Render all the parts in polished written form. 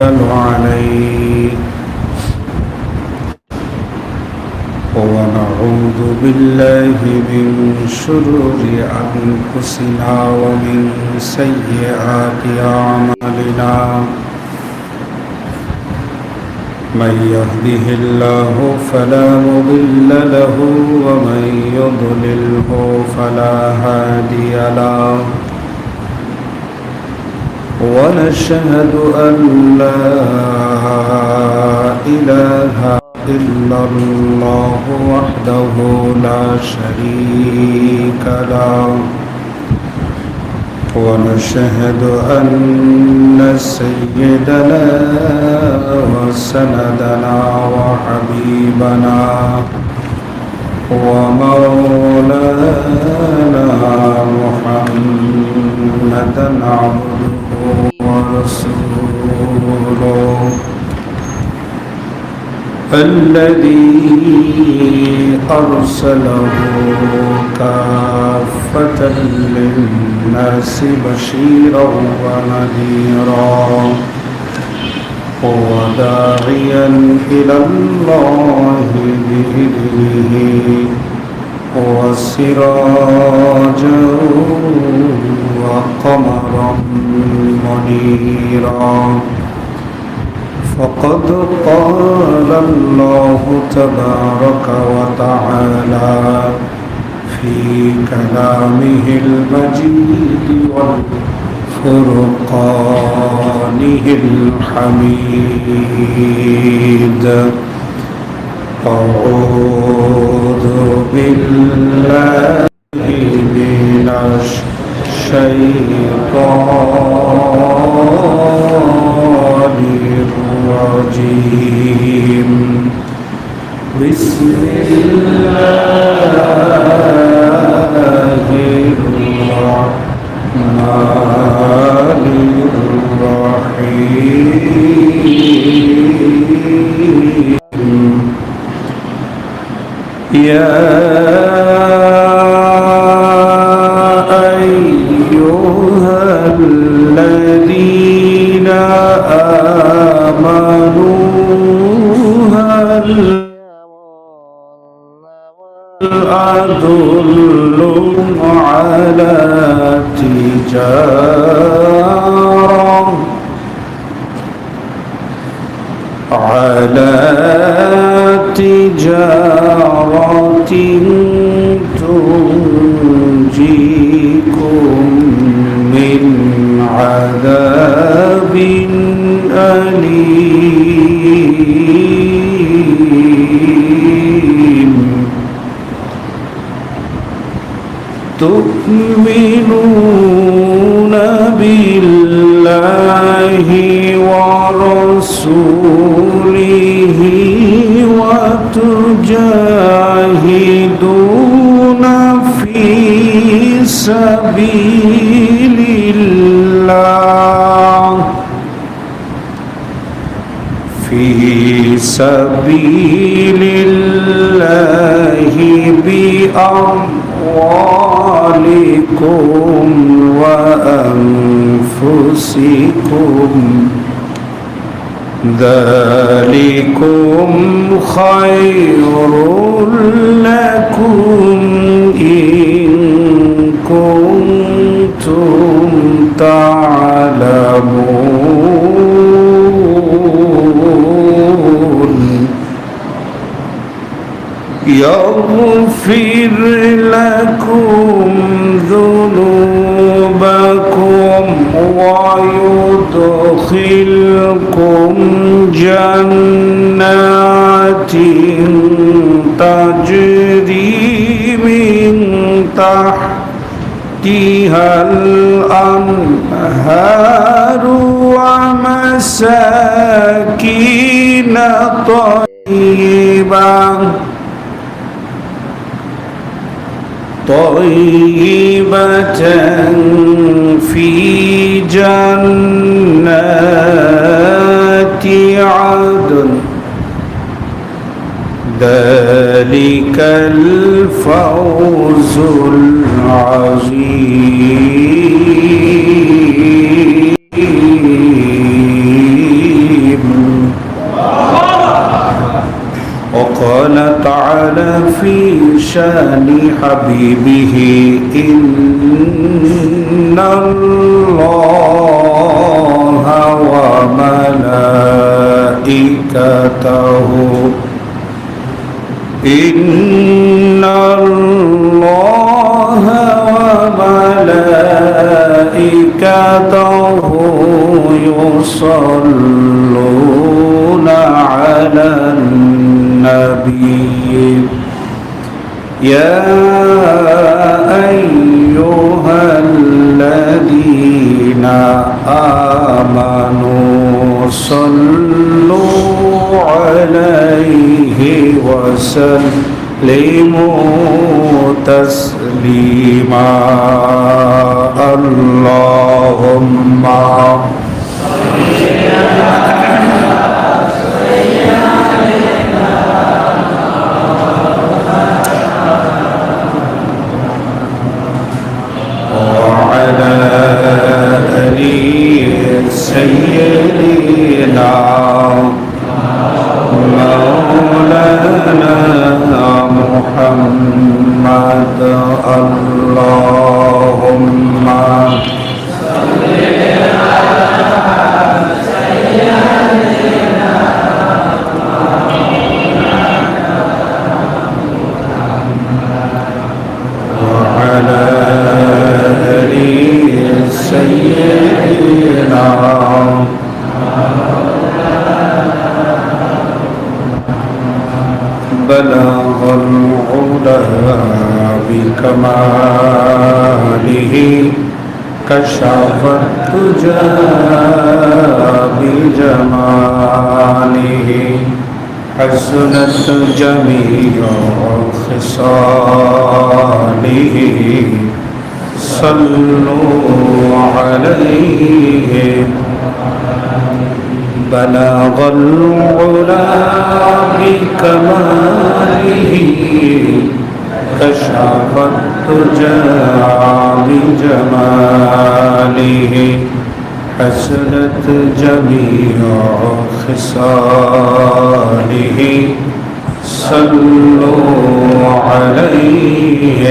عليه ونعوذ بالله من شرور أنفسنا ومن سيئات أعمالنا من يهده الله فلا مضل له ومن يضلله فلا هادي له ونشهد أن لا إله إلا الله وحده لا شريك له ونشهد أن سيدنا وسندنا وحبيبنا ومولانا محمدا عبده ورسوله الذي أرسله كافة للناس بشيرا ونذيرا وداعيا إلى الله بإذنه وسراجا وقمرا منيرا فقد قال الله تبارك وتعالى في كلامه المجيد وفرقانه الحميد أعوذ بالله من الشيطان الرجيم بسم الله الرحمن الرحيم يا أيها الذين آمنوا هل أدلكم على تجارة تنجيكم من عذاب أليم تؤمنون بالله ورسوله وتجاهدون في سبيل الله بأموالكم وأنفسكم ذلكم خير لكم إن كنتم تعلمون يغفر لكم ذنوبكم ويدخلكم جنات تجري من تحتها الأنهار ومساكين طيبة في جنات عدن ذلك الفوز العظيم قال تعالى في شان حبيبه إن الله وملائكته إن الله وملائكته يصلون على النبي يا أيها الذين آمنوا صلوا عليه وسلموا تسليما اللهم وعلى آل سيدنا مولانا محمد اللهم وعلى آل سيدنا بلغ العلا بكماله كشف الدجى بجماله حسنت جميع خصاله صلوا عليه بلغ العلا بكماله كشف الدجى بجماله حسنت جميع خصاله صلوا عليه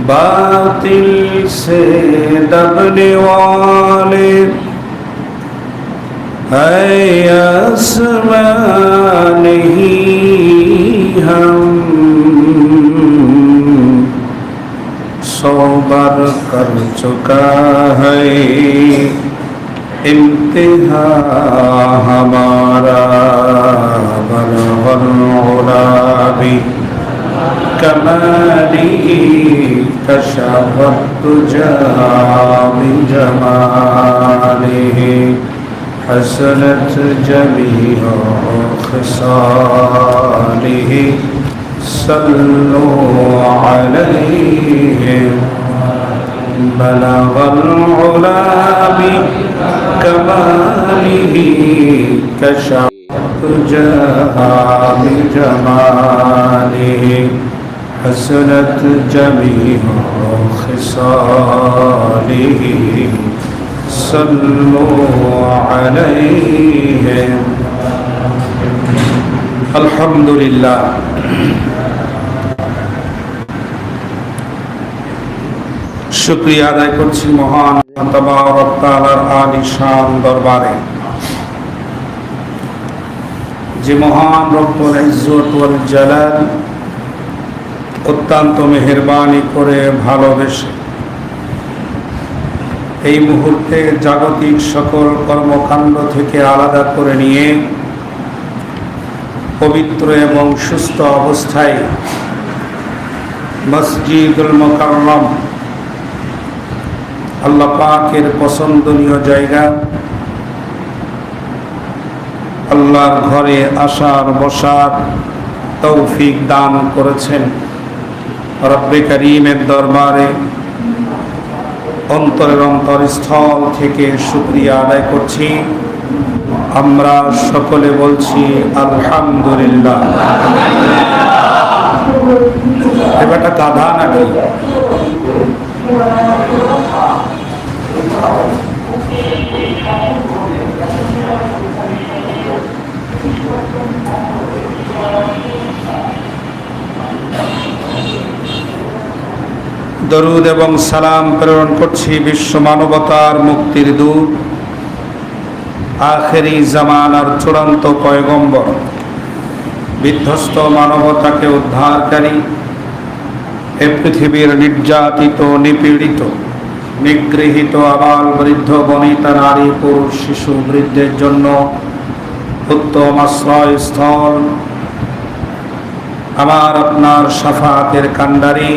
باطل سے دبنے والے ہے آسمان نہیں ہم سو بار کر چکا ہے انتہا ہمارا بلغ العلا بکمالہ کشف الدجى بجمالہ حسنت جميع خصاله صلوا عليه بلغ العلا بكماله كشف الدجى بجماله حسنت جميع خصاله صلوا عليه الحمد لله শুকরিয়া আদায় করছি মহান তাবারক তাআলার আলিশান দরবারে যে মহান রব্বুল ইজ্জত ওয়াল জালাল অত্যন্ত মেহেরবানি করে ভালোবেসে এই মুহূর্তে জাগতিক সকল কর্মকাণ্ড থেকে আলাদা করে নিয়ে পবিত্র এবং সুস্থ অবস্থায় মসজিদুল মুকাররম আল্লাহ পাকের পছন্দনীয় জায়গা, আল্লাহর ঘরে আসার বসার তৌফিক দান করেছেন। রব্বে কারীমের দরবারে অন্তরের অন্তরস্থল থেকে শুকরিয়া আদায় করছি। আমরা সকলে বলছি আলহামদুলিল্লাহ। এবারটা গাধা নাকি? দরুদ এবং সালাম প্রেরণ করছি বিশ্ব মানবতার মুক্তির দূত আখেরি জামানার চূড়ান্ত পয়গম্বর, বিধ্বস্ত মানবতাকে উদ্ধারকারী, এ পৃথিবীর নির্যাতিত, নিপীড়িত, নিগৃহীত আবাল বৃদ্ধ বনিতা, নারী পুরুষ শিশু বৃদ্ধের জন্য উত্তম আশ্রয়স্থল, আমার আপনার শাফাতের কান্ডারি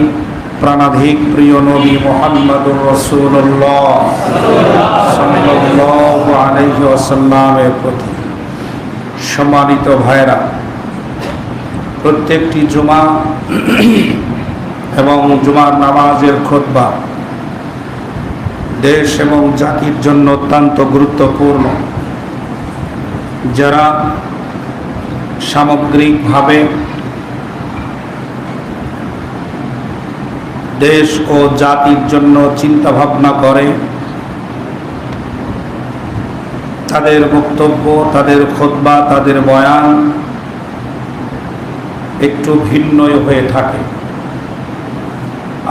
প্রাণাধিক প্রিয় নবী মুহাম্মদুর রাসূলুল্লাহ সাল্লাল্লাহু আলাইহি ওয়াসাল্লামের প্রতি। সম্মানিত ভাইরা, প্রত্যেকটি জুমা এবং জুমার নামাজের খুতবা দেশ এবং জাতির জন্য অত্যন্ত গুরুত্বপূর্ণ। যারা সামগ্রিকভাবে দেশ ও জাতির জন্য চিন্তা ভাবনা করে, তাদের বক্তব্য, তাদের খুতবা, তাদের বয়ান একটু ভিন্নই হয়ে থাকে।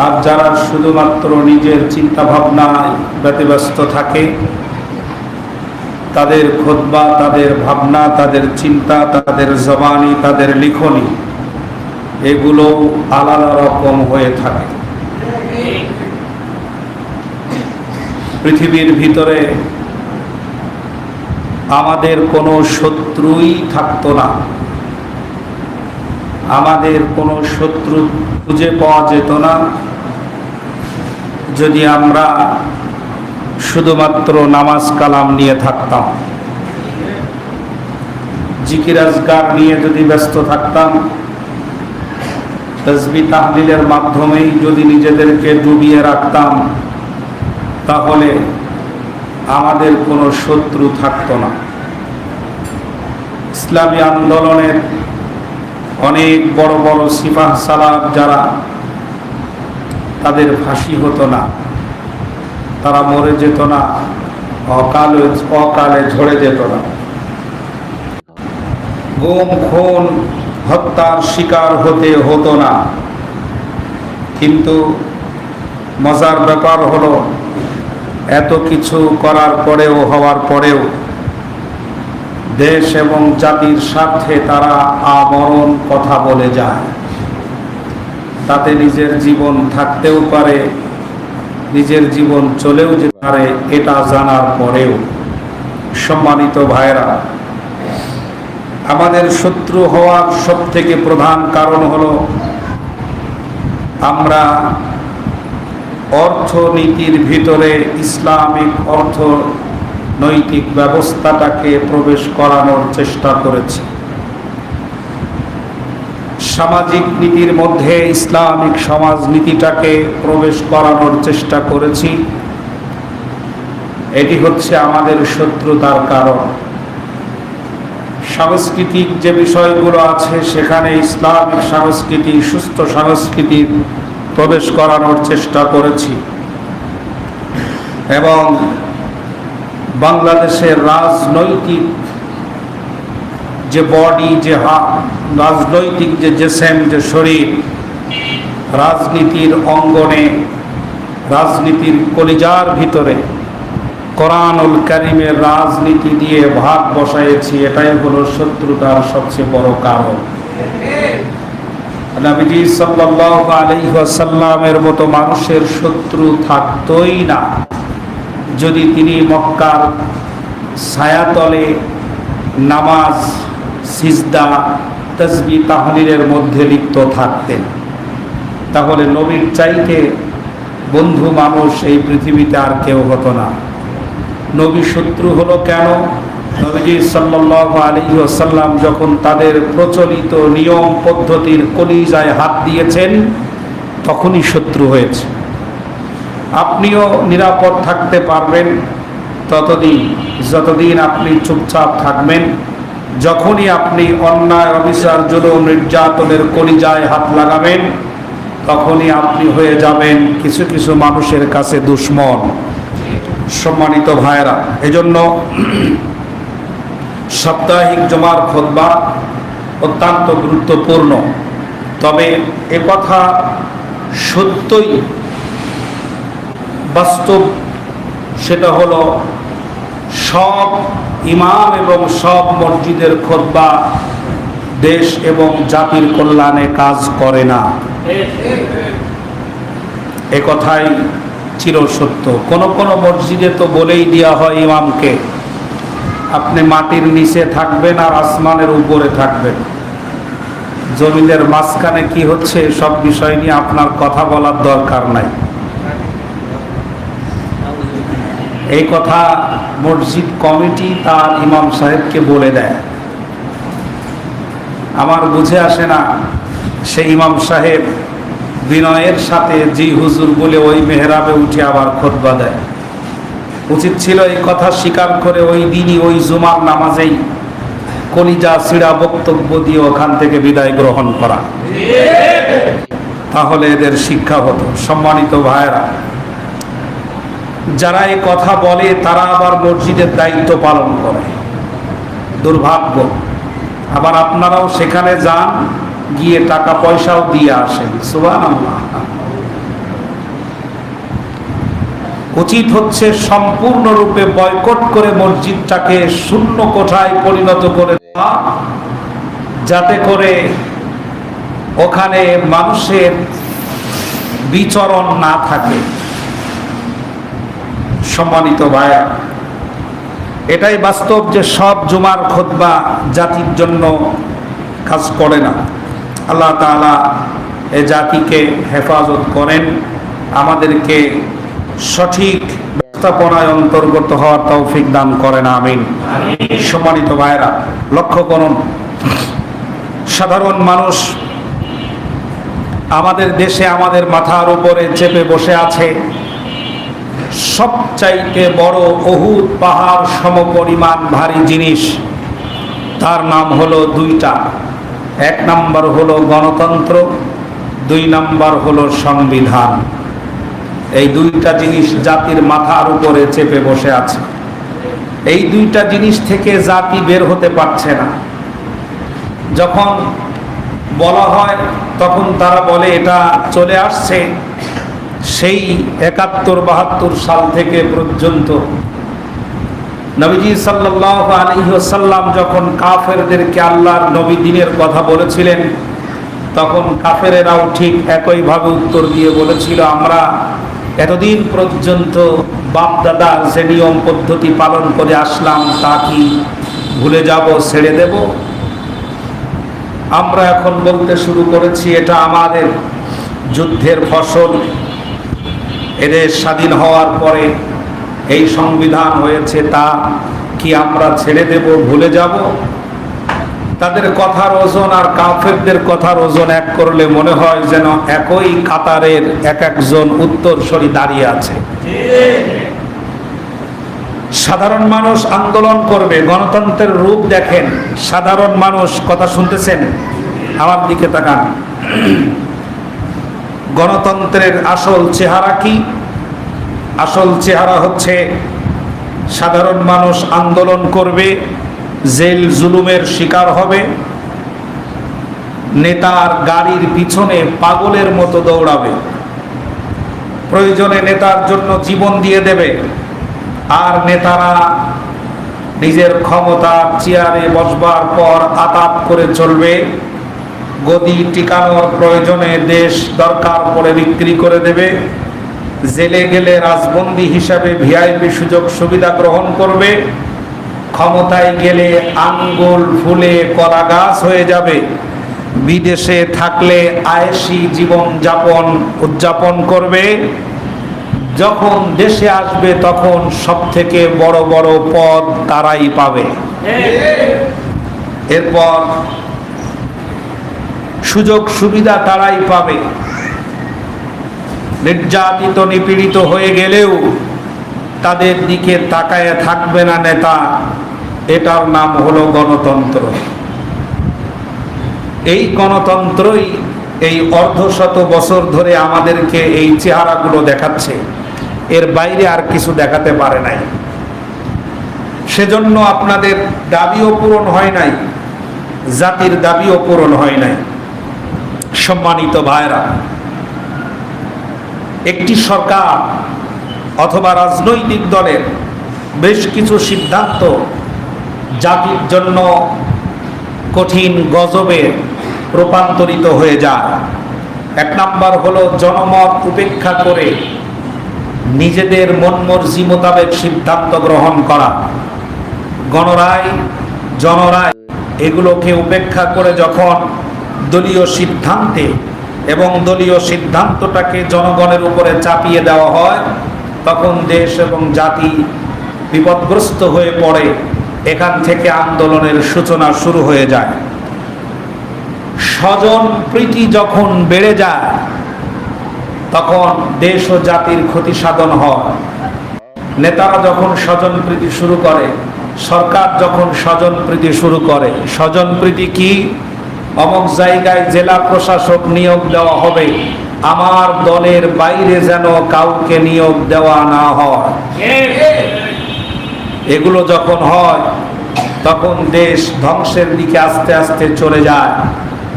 আর যারা শুধুমাত্র নিজের চিন্তা ভাবনায় ব্যতিব্যস্ত থাকে, তাদের খুতবা, তাদের ভাবনা, তাদের চিন্তা, তাদের জবানি, তাদের লিখনি এগুলো আলাদা রকম হয়ে থাকে। পৃথিবীর ভিতরে আমাদের কোনো শত্রুই থাকতো না, আমাদের কোনো শত্রু খুঁজে পাওয়া যেত না যদি আমরা শুধুমাত্র নামাজ কালাম নিয়ে থাকতাম, জিকির আজকার নিয়ে যদি ব্যস্ত থাকতাম, তাসবিহ তাহলিলের মাধ্যমেই যদি নিজেদেরকে ডুবিয়ে রাখতাম, তাহলে আমাদের কোনো শত্রু থাকতো না। ইসলামী আন্দোলনের অনেক বড় বড় সিপাহ সালার যারা, তাদের ফাঁসি হতো না, তারা মরে যেত না, অকালে ঝরে যেত না, গুম খুন হত্যার শিকার হতে হতো না। কিন্তু মজার ব্যাপার হলো, এত কিছু করার পরেও, হওয়ার পরেও দেশ এবং জাতির স্বার্থে তারা আমরণ কথা বলে যায়। তাতে নিজের জীবন থাকতেও পারে, নিজের জীবন চলেও যেতে পারে, এটা জানার পরেও। সম্মানিত ভাইরা, আমাদের শত্রু হওয়ার সবথেকে প্রধান কারণ হলো আমরা অর্থনীতির ভিতরে ইসলামিক অর্থনৈতিক ব্যবস্থাটাকে প্রবেশ করানোর চেষ্টা করেছি। সামাজিক নীতির মধ্যে ইসলামিক সমাজনীতিটাকে প্রবেশ করানোর চেষ্টা করেছি। এটি হচ্ছে আমাদের শত্রুতার কারণ। সাংস্কৃতিক যে বিষয়গুলো আছে, সেখানে ইসলামিক সংস্কৃতি, সুস্থ সংস্কৃতির প্রবেশ করানোর চেষ্টা করেছি। এবং বাংলাদেশের রাজনৈতিক যে বডি, যে রাজনৈতিক যে জেসেম, যে শরীর, রাজনীতির অঙ্গনে, রাজনীতির কলিজার ভিতরে কোরআনুল কারীমের রাজনীতি দিয়ে ভাগ বসাইছি। এটাই হলো শত্রুতার সবচেয়ে বড় কারণ। নবীজি সাল্লাল্লাহু আলাইহি ওয়াসাল্লামের মতো মানুষের শত্রু থাকতোই না যদি তিনি মক্কার ছায়াতলে নামাজ, সিজদা, তাসবিহ তাহলিলের মধ্যে লিপ্ত থাকতেন। তাহলে নবীর চাইতে বন্ধু মানুষ এই পৃথিবীতে আর কেউ হতো না। নবী শত্রু হলো কেন? নবীজি সাল্লাল্লাহু আলাইহি ওয়াসাল্লাম যখন তাদের প্রচলিত নিয়ম পদ্ধতির কলিজায় হাত দিয়েছেন, তখনই শত্রু হয়েছে। আপনিও নিরাপদ থাকতে পারবেন ততদিন যতদিন আপনি চুপচাপ থাকবেন। যখনই আপনি অন্যায়, অবিচার, জুলুম, নির্যাতনের কলিজায় হাত লাগাবেন, তখনই আপনি হয়ে যাবেন কিছু কিছু মানুষের কাছে দুশমন। সম্মানিত ভাইরা, এজন্য সাপ্তাহিক জুমার খুতবা অত্যন্ত গুরুত্বপূর্ণ। তবে এ কথা সত্যই বাস্তব সেটা হলো সব ইমাম এবং সব মসজিদের খুতবা দেশ এবং জাতির কল্যাণে কাজ করে না। এ কথাই চিরসত্য। কোন কোন মসজিদে তো বলেই দেওয়া হয় ইমামকে, আপনি মাটির নিচে থাকবেন আর আসমানের উপরে থাকবেন, জমিনের মাঝখানে কি হচ্ছে সব বিষয় নিয়ে আপনার কথা বলার দরকার নাই। এই কথা মসজিদ কমিটি তার ইমাম সাহেবকে বলে দেয়। আমার বুঝে আসে না, সেই ইমাম সাহেব বিনয়ের সাথে জি হুজুর বলে ওই মেহরাবে উঠে আবার খুতবা দেয়। উচিত ছিল এই কথা স্বীকার করে ওই দিনই ওই জুমার নামাজেই কলিজা ছিঁড়া বক্তব্য দিয়ে ওখান থেকে বিদায় গ্রহণ করা, তাহলে এদের শিক্ষা হতো। সম্মানিত ভাইরা, যারা এই কথা বলে তারা আবার মসজিদের দায়িত্ব পালন করে, দুর্ভাগ্য। আবার আপনারাও সেখানে যান, গিয়ে টাকা পয়সাও দিয়ে আসেন। সুবহানাল্লাহ। উচিত হচ্ছে সম্পূর্ণরূপে বয়কট করে মসজিদটাকে শূন্য কোঠায় পরিণত করে দেওয়া, যাতে করে ওখানে মানুষের বিচরণ না থাকে। সম্মানিত ভাইয়া, এটাই বাস্তব যে সব জুমার খুতবা জাতির জন্য কাজ করে না। আল্লাহ তাআলা এ জাতিকে হেফাজত করেন, আমাদেরকে সঠিক ব্যবস্থাপনায় অন্তর্গত হওয়ার তৌফিক দান করেন, আমিন। সম্মানিত ভাইরা, লক্ষ্য করুন, সাধারণ মানুষ আমাদের দেশে আমাদের মাথার উপরে চেপে বসে আছে সবচাইতে বড় উহুদ পাহাড় সমপরিমাণ ভারী জিনিস। তার নাম হলো দুইটা। এক নাম্বার হলো গণতন্ত্র, দুই নাম্বার হলো সংবিধান। এই দুইটা জিনিস জাতির মাথার উপরে চেপে বসে আছে। এই দুইটা জিনিস থেকে জাতি বের হতে পারছে না। যখন বলা হয় তখন তারা বলে এটা চলে আসছে সেই 71-72 সাল থেকে পর্যন্ত। নবীজি সাল্লাল্লাহু আলাইহি ওয়াসাল্লাম যখন কাফেরদেরকে আল্লাহর নবী দ্বীনের কথা বলেছিলেন, তখন কাফেরেরাও ঠিক একইভাবে উত্তর দিয়ে বলেছিল, আমরা এতদিন পর্যন্ত বাপ দাদা যে নিয়ম পদ্ধতি পালন করে আসলাম তা কি ভুলে যাব, ছেড়ে দেব? আমরা এখন বলতে শুরু করেছি এটা আমাদের যুদ্ধের ফসল। এদের স্বাধীন হওয়ার পরে এই সংবিধান হয়েছে, তা কি আমরা ছেড়ে দেব, ভুলে যাব? তাদের কথার ওজন আর কাফেরদের কথার ওজন এক করলে মনে হয় যেন একই কাতারের এক একজন উত্তরসূরি দাঁড়িয়ে আছে। সাধারণ মানুষ আন্দোলন করবে, গণতন্ত্রের রূপ দেখেন। সাধারণ মানুষ, কথা শুনতেছেন? আমার দিকে তাকান। গণতন্ত্রের আসল চেহারা কি? আসল চেহারা হচ্ছে সাধারণ মানুষ আন্দোলন করবে, জেল জুলুমের শিকার হবে, নেতার গাড়ির পিছনে পাগলের মতো দৌড়াবে, প্রয়োজনে নেতার জন্য জীবন দিয়ে দেবে, আর নেতারা নিজের ক্ষমতার চেয়ারে বসবার পর আতাত করে চলবে, গদি টিকানোর প্রয়োজনে দেশ দরকার পড়ে বিক্রি করে দেবে, জেলে গেলে রাজবন্দী হিসাবে ভিআইপি সুযোগ সুবিধা গ্রহণ করবে, ক্ষমতায় গেলে আঙ্গুল ফুলে কলা গাছ হয়ে যাবে, বিদেশে থাকলে আয়েশি জীবন যাপন উদযাপন করবে, যখন দেশে আসবে তখন সব থেকে বড় বড় পদ তারাই পাবে। এরপর সুযোগ সুবিধা তারাই পাবে। নির্যাতিত নিপীড়িত হয়ে গেলেও তাদের দিকে তাকায় থাকবে না নেতা। এটার নাম হলো গণতন্ত্র। এই গণতন্ত্রই এই অর্ধশত বছর ধরে আমাদেরকে এই চেহারাগুলো দেখাচ্ছে, এর বাইরে আর কিছু দেখাতে পারে নাই। সেজন্য আপনাদের দাবিও পূরণ হয় নাই, জাতির দাবিও পূরণ হয় নাই। সম্মানিত ভাইরা, একটি সরকার অথবা রাজনৈতিক দলের বেশ কিছু সিদ্ধান্ত জাতির জন্য কঠিন গজবে রূপান্তরিত হয়ে যায়। এক নাম্বার হলো জনমত উপেক্ষা করে নিজেদের মন মর্জি মোতাবেক সিদ্ধান্ত গ্রহণ করা। গণরায়, জনরায় এগুলোকে উপেক্ষা করে যখন দলীয় সিদ্ধান্তে এবং দলীয় সিদ্ধান্তটাকে জনগণের উপরে চাপিয়ে দেওয়া হয়, তখন দেশ এবং জাতি বিপদগ্রস্ত হয়ে পড়ে। এখান থেকে আন্দোলনের সূচনা শুরু হয়ে যায়। স্বজন প্রীতি যখন বেড়ে যায়, তখন দেশ ও জাতির ক্ষতি সাধন হয়। নেতারা যখন স্বজন প্রীতি শুরু করে, সরকার যখন স্বজন প্রীতি শুরু করে, স্বজন প্রীতি কি? অমুক জায়গায় জেলা প্রশাসক নিয়োগ দেওয়া হবে, আমার দলের বাইরে যেন কাউকে নিয়োগ দেওয়া না হয়। এগুলো যখন হয়, তখন দেশ ধ্বংসের দিকে আস্তে আস্তে চলে যায়,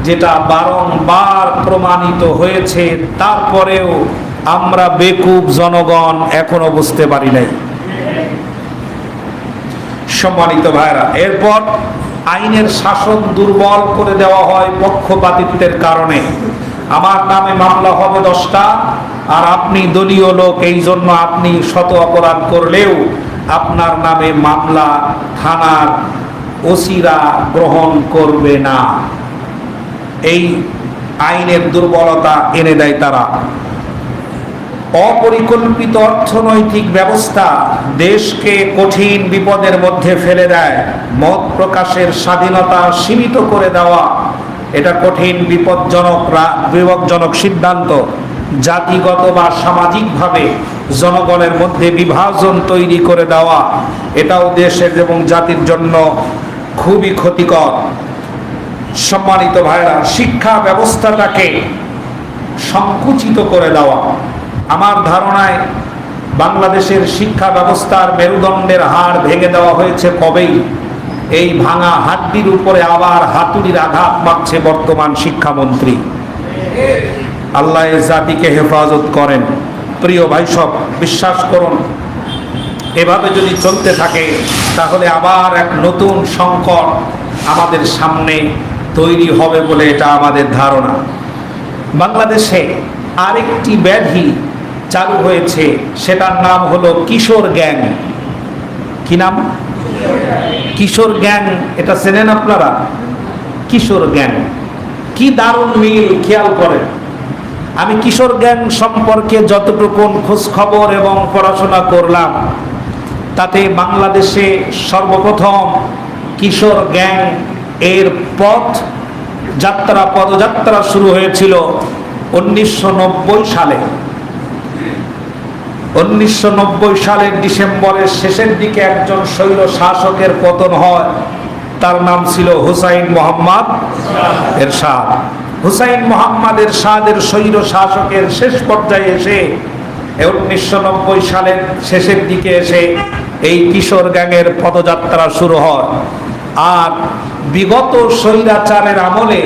যেটা বারংবার প্রমাণিত হয়েছে। তারপরেও আমরা বেকুব জনগণ এখনো বুঝতে পারি নাই। সম্মানিত ভাইরা, এরপর আইনের শাসন দুর্বল করে দেওয়া হয় পক্ষপাতিত্বের কারণে। আমার নামে মামলা হবে 10টা, আর আপনি দলীয় লোক, এই জন্য আপনি শত অপরাধ করলেও আপনার নামে মামলা থানার ওসিরা গ্রহণ করবে না। এই আইনের দুর্বলতা এনে দেয় তারা। অপরিকল্পিত অর্থনৈতিক ব্যবস্থা দেশকে কঠিন বিপদের মধ্যে ফেলে দেয়। মত প্রকাশের স্বাধীনতা সীমিত করে দেওয়া, এটা কঠিন বিপজ্জনক সিদ্ধান্ত। জাতিগত বা সামাজিকভাবে জনগণের মধ্যে বিভাজন তৈরি করে দেওয়া, এটাও দেশের এবং জাতির জন্য খুবই ক্ষতিকর। সম্মানিত ভাইরা, শিক্ষা ব্যবস্থাটাকে সংকুচিত করে দেওয়া। আমার ধারণায় বাংলাদেশের শিক্ষা ব্যবস্থার মেরুদণ্ডের হাড় ভেঙে দেওয়া হয়েছে কবেই। এই ভাঙা হাড্ডির উপরে আবার হাতুড়ির আঘাত পাচ্ছে বর্তমান শিক্ষামন্ত্রী। আল্লাহ এ জাতিকে হেফাজত করেন। প্রিয় ভাই সব, বিশ্বাস করুন, এভাবে যদি চলতে থাকে তাহলে আবার এক নতুন সংকট আমাদের সামনে তৈরি হবে বলে এটা আমাদের ধারণা। বাংলাদেশে আরেকটি ব্যাধি চালু হয়েছে, সেটার নাম হলো কিশোর গ্যাং। কি নাম? কিশোর গ্যাং। এটা চেনেন আপনারা? কিশোর গ্যাং কি দারুণ মিল, খেয়াল করেন। আমি কিশোর গ্যাং সম্পর্কে যতটুকু খোঁজ খবর এবং পড়াশোনা করলাম, তাতে বাংলাদেশে সর্বপ্রথম কিশোর গ্যাং এর পদযাত্রা শুরু হয়েছিল 1990 সালে। 1990 সালের ডিসেম্বরের শেষের দিকে একজন স্বৈর শাসকের পতন হয়। তার নাম ছিল হুসাইন মোহাম্মদ এরশাদ। হুসাইন মোহাম্মদ এরশাদের স্বৈর শাসকের শেষ পর্যায়ে এসে 1990 সালের শেষের দিকে এসে এই কিশোর গ্যাংয়ের পদযাত্রা শুরু হয়। আর বিগত স্বৈরাচারের আমলে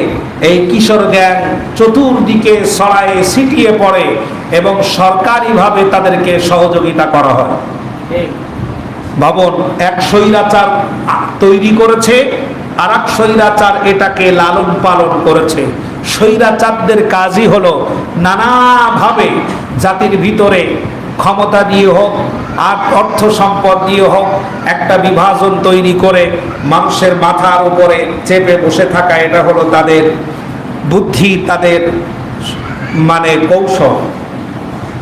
এই কিশোর গ্যাং চতুর্দিকে ছড়ায়ে ছিটিয়ে পড়ে এবং সরকারিভাবে তাদেরকে সহযোগিতা করা হয়। ভাবুন, এক স্বৈরাচার তৈরি করেছে, আর এক স্বৈরাচার এটাকে লালন পালন করেছে। স্বৈরাচারদের কাজই হলো নানাভাবে জাতির ভিতরে ক্ষমতা দিয়ে হোক আর অর্থ সম্পদ দিয়ে হোক একটা বিভাজন তৈরি করে মানুষের মাথার উপরে চেপে বসে থাকা। এটা হলো তাদের বুদ্ধি, তাদের কৌশল।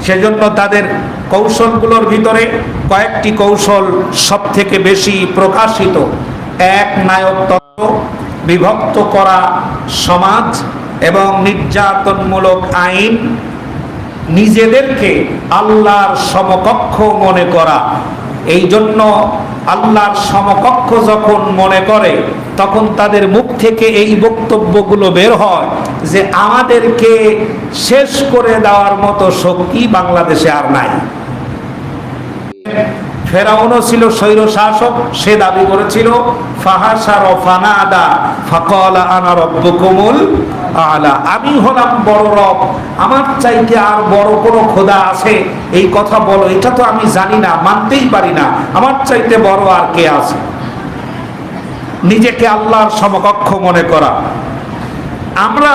সেজন্য তাদের কৌশলগুলোর ভিতরে কয়েকটি কৌশল সব থেকে বেশি প্রকাশিত। এক, নায়কতন্ত্র, বিভক্ত করা সমাজ এবং নির্যাতনমূলক আইন, নিজেদেরকে আল্লাহর সমকক্ষ মনে করা। এই জন্য আল্লাহর সমকক্ষ যখন মনে করে, তখন তাদের মুখ থেকে এই বক্তব্যগুলো বের হয় যে আমাদেরকে শেষ করে দেওয়ার মতো শক্তি বাংলাদেশে আর নাই। ফেরাউনও ছিল স্বৈর শাসক, সে দাবি করেছিল ফাহাশার ফানাদা ফাকালা আনা রাব্বুকুমুল আলা, আমি হলাম বড় রব, আমার চাইতে আর বড় কোনো খোদা আছে এই কথা বলো, এটা তো আমি জানি না, মানতেই পারি না, আমার চাইতে বড় আর কে আছে। নিজেকে আল্লাহর সমকক্ষ মনে করা। আমরা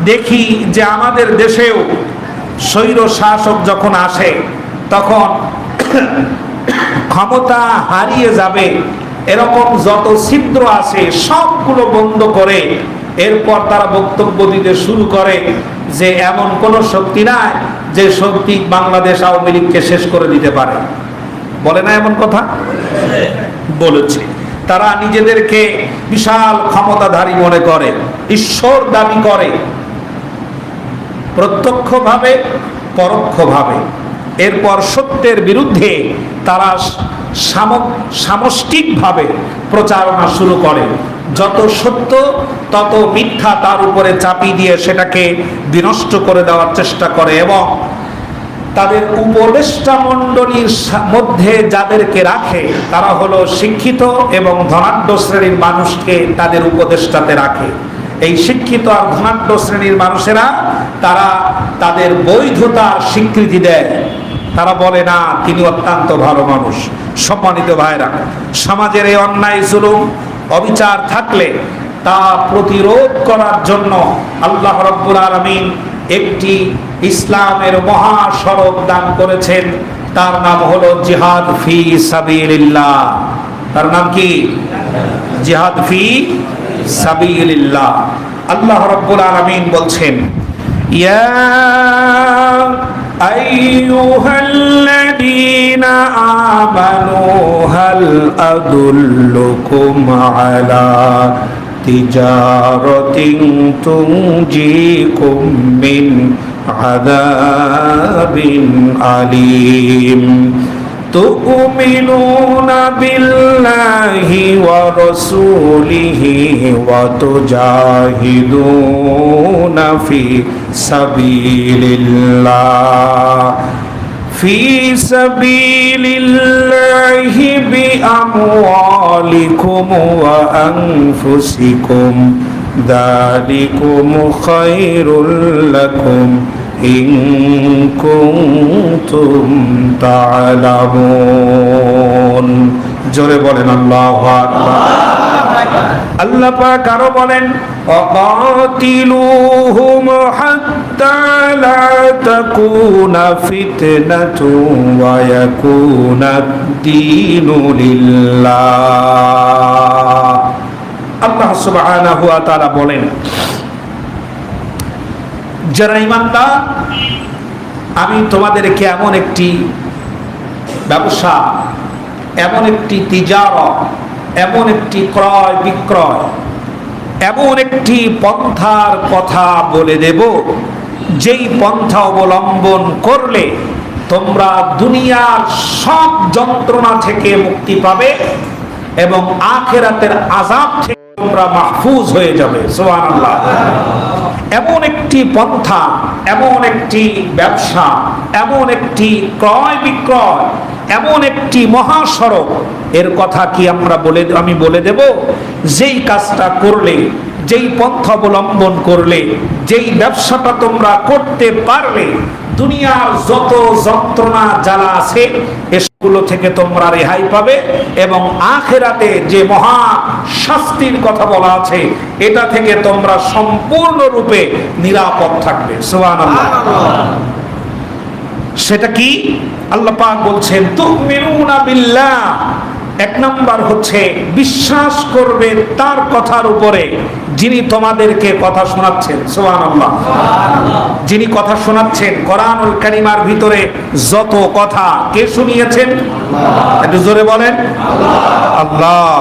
দেখি যে আমাদের দেশেও স্বৈর শাসক যখন আসে তখন ক্ষমতা হারিয়ে যাবে এরকম যত ছিদ্র আছে সবগুলো বন্ধ করে এরপর তারা বক্তব্য দিতে শুরু করে যে এমন কোন শক্তি নাই যে শক্তি বাংলাদেশ আওয়ামী লীগকে শেষ করে দিতে পারে। বলে না এমন কথা? বলেছে। তারা নিজেদেরকে বিশাল ক্ষমতাধারী মনে করে, ঈশ্বর দাবি করে, প্রত্যক্ষভাবে পরোক্ষভাবে। এরপর সত্যের বিরুদ্ধে তারা সামষ্টিকভাবে প্রচারণা শুরু করে। যত সত্য তত মিথ্যা তার উপরে চাপিয়ে দিয়ে সেটাকে বিনষ্ট করে দেওয়ার চেষ্টা করে এবং তাদের উপদেষ্টা মণ্ডলীর মধ্যে যাদেরকে রাখে তারা হলো শিক্ষিত এবং ধনাঢ্য শ্রেণীর মানুষকে তাদের উপদেষ্টাতে রাখে। এই শিক্ষিত আর ধনাঢ্য শ্রেণীর মানুষেরা তারা তাদের বৈধতার স্বীকৃতি দেয়। তারা বলে না তিনি অত্যন্ত ভালো মানুষ। সম্মানিত ভাইরা, সমাজের এই অন্যায় জুলুম অবিচার থাকলে তা প্রতিরোধ করার জন্য আল্লাহ রাব্বুল আলামিন একটি ইসলামের মহাসড়ক দান করেছেন, তার নাম হলো জিহাদ ফি সাবিলিল্লাহ। তার নাম কি? জিহাদ ফি সাবিলিল্লাহ। আল্লাহ রাব্বুল আলামিন বলছেন, ইয়া আইয়ুহাল্লাযীনা আমানু হাল আদুল্লুকুম আলা তিজারাতিন তুনজিকুম মিন আযাবিন আলীম তুমিনুনা বিল্লাহি ওয়া রাসূলিহি ওয়া তুজাহিদুনা ফি সাবিলিল্লাহ في سبيل الله بأموالكم وأنفسكم ذلكم خير لكم إن كنتم تعلمون। জোরে বলেন আল্লাহু আকবার। আল্লাহ পাক আরো বলেন, ওয়াকাতিলুহুম হাত্তা লা তাকুনা ফিতনাতুন ওয়া ইয়াকুনাদ-দীনু লিল্লাহ। আল্লাহ সুবহানাহু ওয়া তাআলা বলেন, যারা ঈমানদার, আমি তোমাদেরকে এমন একটি ব্যবসা, এমন একটি তিজারত, এমন একটি ক্রয় বিক্রয়, এমন একটি পন্থার কথা বলে দেব যেই পন্থা অবলম্বন করলে তোমরা দুনিয়ার সব যন্ত্রণা থেকে মুক্তি পাবে এবং আখিরাতের আযাব থেকে তোমরা মাহফুজ হয়ে যাবে। সুবহানাল্লাহ। এমন একটি পন্থা, এমন একটি ব্যবসা, এমন একটি ক্রয় বিক্রয়, এমন একটি মহাসড়ক, এর কথা কি আমি বলে দেব যেই কাজটা করলে, যেই পন্থা অবলম্বন করলে, যেই ব্যবসাটা তোমরা করতে পারলে দুনিয়ার যত যন্ত্রণা জ্বালা আছে এগুলো থেকে তোমরা রেহাই পাবে এবং আখিরাতে যে মহা শাস্তির কথা বলা আছে এটা থেকে তোমরা সম্পূর্ণরূপে নিরাপদ থাকবে। সুবহানাল্লাহ। সেটা কি? আল্লাহ পাক বলছেন, তুমিনুনা বিল্লাহ। এক নাম্বার হচ্ছে বিশ্বাস করবে তার কথার উপরে যিনি তোমাদেরকে কথা শোনাচ্ছেন। সুবহানাল্লাহ। যিনি কথা শোনাচ্ছেন, কোরআনুল কারীমের ভিতরে যত কথা কে শুনিয়েছেন? একটু জোরে বলেন। আল্লাহ।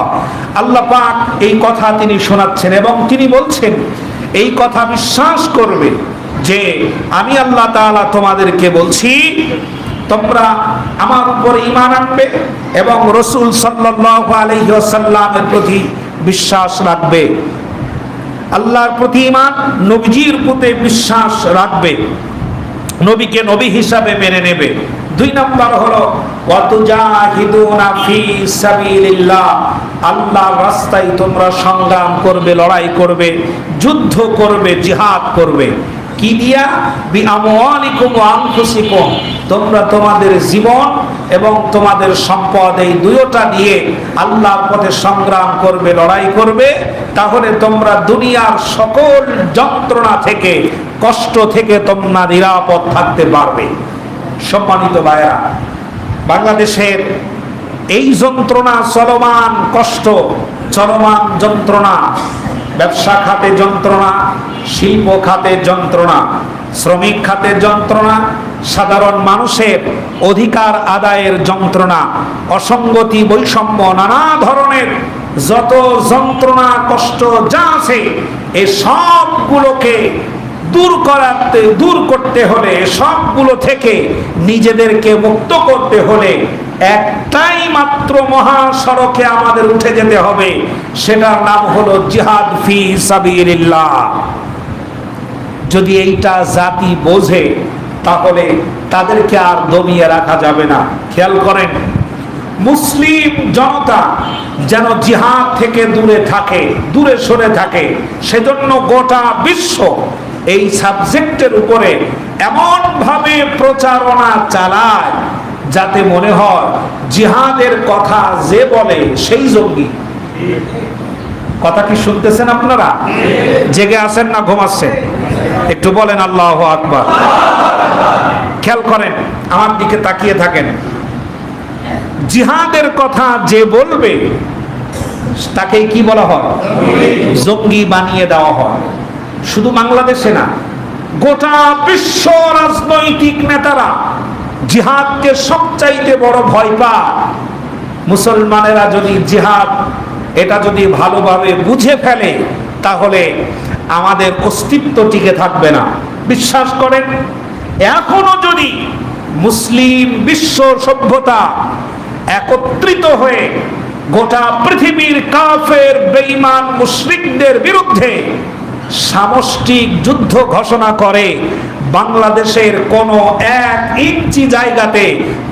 আল্লাহ পাক এই কথা তিনি শোনাচ্ছেন এবং তিনি বলছেন এই কথা বিশ্বাস করবে যে আমি আল্লাহ তাআলা তোমাদেরকে বলছি তোমরা আমার উপরে ঈমান আনবে এবং রাসূল সাল্লাল্লাহু আলাইহি ওয়াসাল্লামের প্রতি বিশ্বাস রাখবে, আল্লাহর প্রতি ঈমান, নবীজির প্রতি বিশ্বাস রাখবে, নবীকে নবী হিসাবে মেনে নেবে, দুই নাম্বার হলো ওয়াতুজাহিদুনা ফি সাবিলিল্লাহ, আল্লাহর রাস্তায় তোমরা সংগ্রাম করবে, লড়াই করবে, যুদ্ধ করবে, জিহাদ করবে। কি দিয়া? বিআমওয়ালিকুম ওয়া আনফুসিকুম, তোমরা তোমাদের জীবন এবং তোমাদের সম্পদ এই দুইটা দিয়ে আল্লাহর পথে সংগ্রাম করবে, লড়াই করবে। তাহলে তোমরা দুনিয়ার সকল যন্ত্রণা থেকে, কষ্ট থেকে তোমরা নিরাপদ থাকতে পারবে। সম্মানিত ভাইরা, বাংলাদেশের এই যন্ত্রণা, চলমান কষ্ট, চলমান যন্ত্রণা, ব্যবসা খাতে যন্ত্রণা, শিল্প খাতে যন্ত্রণা, শ্রমিক খাতে যন্ত্রণা, সাধারণ মানুষের অধিকার আদায়ের যন্ত্রণা, অসঙ্গতি, বৈষম্য, নানা ধরনের যত যন্ত্রণা, কষ্ট যা আছে, এই সবগুলোকে দূর করতে হলে, সবগুলো থেকে নিজেদেরকে মুক্ত করতে হলে একটাই মাত্র মহাসড়কে আমাদের উঠে যেতে হবে, সেটার নাম হলো জিহাদ ফি সাবিলিল্লাহ। যদি এইটা জাতি বোঝে তাহলে তাদেরকে আর দমিয়ে রাখা যাবে না। খেয়াল করেন, মুসলিম জনতা যেন জিহাদ থেকে দূরে থাকে, দূরে সরে থাকে, সেজন্য গোটা বিশ্ব এই সাবজেক্টের উপরে এমন ভাবে প্রচারণা চালায় যাতে মনে হয় জিহাদের কথা যে বলে সেই জঙ্গি। কথা কি শুনতেছেন আপনারা? জেগে আছেন না ঘুমাচ্ছেন? একটু বলেন আল্লাহু আকবার। খেয়াল করেন, আমার দিকে তাকিয়ে থাকেন। জিহাদের কথা যে বলবে তাকে কি বলা হয়? জঙ্গি বানিয়ে দেওয়া হয়। শুধু বাংলাদেশে না, গোটা বিশ্ব রাজনৈতিক নেতারা জিহাদকে সবচাইতে বড় ভয় পায়। মুসলমানেরা যদি জিহাদ এটা যদি ভালোভাবে বুঝে ফেলে তাহলে আমাদের অস্তিত্ব টিকে থাকবে না। বিশ্বাস করেন, এখনো যদি মুসলিম বিশ্ব সভ্যতা একত্রিত হয়ে গোটা পৃথিবীর কাফের, বেঈমান, মুশরিকদের বিরুদ্ধে সামষ্টিক যুদ্ধ ঘোষণা করে, বাংলাদেশের কোন 1 ইঞ্চি জায়গাতে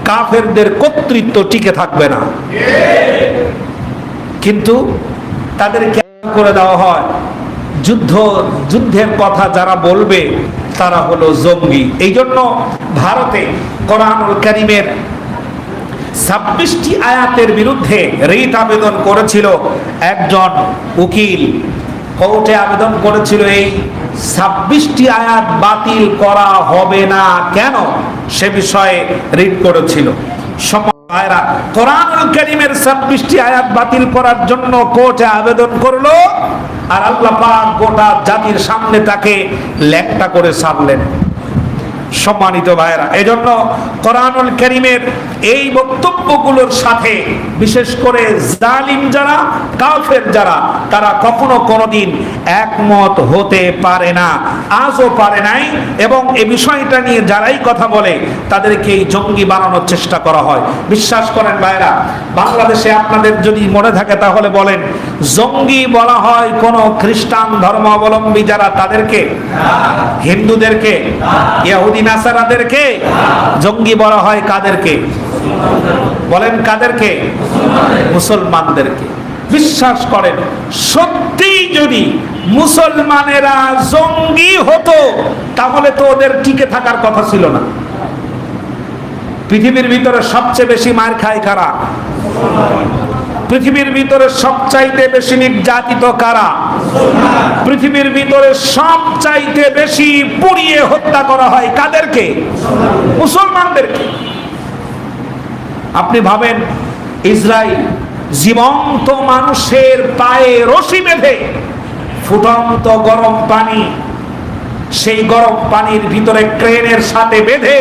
কাফেরদের কর্তৃত্ব টিকে থাকবে না। কিন্তু তাদেরকে করে দেওয়া হয়, যুদ্ধের কথা যারা বলবে তারা হলো জঙ্গি। এই জন্য ভারতে কোরআনুল কারীমের 26টি আয়াতের বিরুদ্ধে রিট আবেদন করেছিল একজন উকিল। কোর্টে আবেদন করেছিল এই 26টি আয়াত বাতিল করা হবে না কেন, সে বিষয়ে রিট করেছিল। কোরআনুল কারীমের 26টি আয়াত বাতিল করার জন্য কোর্টে আবেদন করলো, আর আল্লাহ পাক গোটা জাতির সামনে তাকে লেখটা করে ছাড়লেন। সম্মানিত ভাইরা, এজন্য কোরআনুল কারীমের এই বক্তব্যগুলোর সাথে বিশেষ করে জালিম যারা, কাফের যারা, তারা কখনো কোনোদিন একমত হতে পারে না, আজও পারে নাই। এবং এই বিষয়টা নিয়ে যারাই কথা বলে তাদেরকে এই জঙ্গি বানানোর চেষ্টা করা হয়। বিশ্বাস করেন ভাইরা, বাংলাদেশে আপনাদের যদি মনে থাকে তাহলে বলেন, জঙ্গি বলা হয় কোন খ্রিস্টান ধর্মাবলম্বী যারা, তাদেরকে? হিন্দুদেরকে? ইহুদি নাসারাদেরকে? জঙ্গি বলা হয় কাদেরকে? বলেন কাদেরকে? মুসলমানদেরকে। বিশ্বাস করেন, সত্যি যদি মুসলমানেরা জঙ্গি হতো তাহলে তো ওদের টিকে থাকার কথা ছিল না। পৃথিবীর ভিতরে সবচেয়ে বেশি মার খায় কারা? পৃথিবীর ভিতরে সবচাইতে বেশি নির্যাতিত কারা? পৃথিবীর ভিতরে সবচাইতে বেশি পুড়িয়ে হত্যা করা হয় কাদেরকে? মুসলমানদেরকে। আপনি ভাবেন, ইসরায়েল জীবন্ত মানুষের পায়ে রশি বেঁধে ফুটন্ত গরম পানি, সেই গরম পানির ভিতরে ক্রেনের সাথে বেঁধে,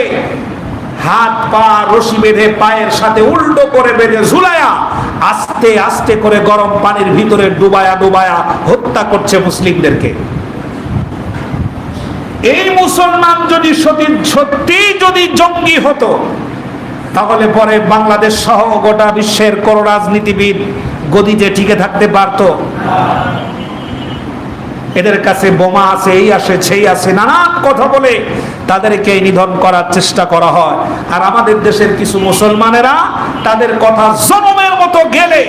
হাত পা রশি বেঁধে পায়ের সাথে উল্টো করে বেঁধে ঝুলায়া আস্তে আস্তে করে গরম পানির ভিতরে ডুবায়া ডুবায়া হত্যা করছে মুসলিমদেরকে। এই মুসলমান যদি সত্যি যদি জঙ্গি হতো তাহলে পরে বাংলাদেশ সহ গোটা বিশ্বের কোন রাজনীতিবিদ গদিতে টিকে থাকতে পারত? এদের কাছে বোমা আছে, এই আছে সেই আছে, নানান কথা বলে তাদেরকে নিধন করার চেষ্টা করা হয়। আর আমাদের দেশের কিছু মুসলমানেরা তাদের কথা জনমের মতো গেলে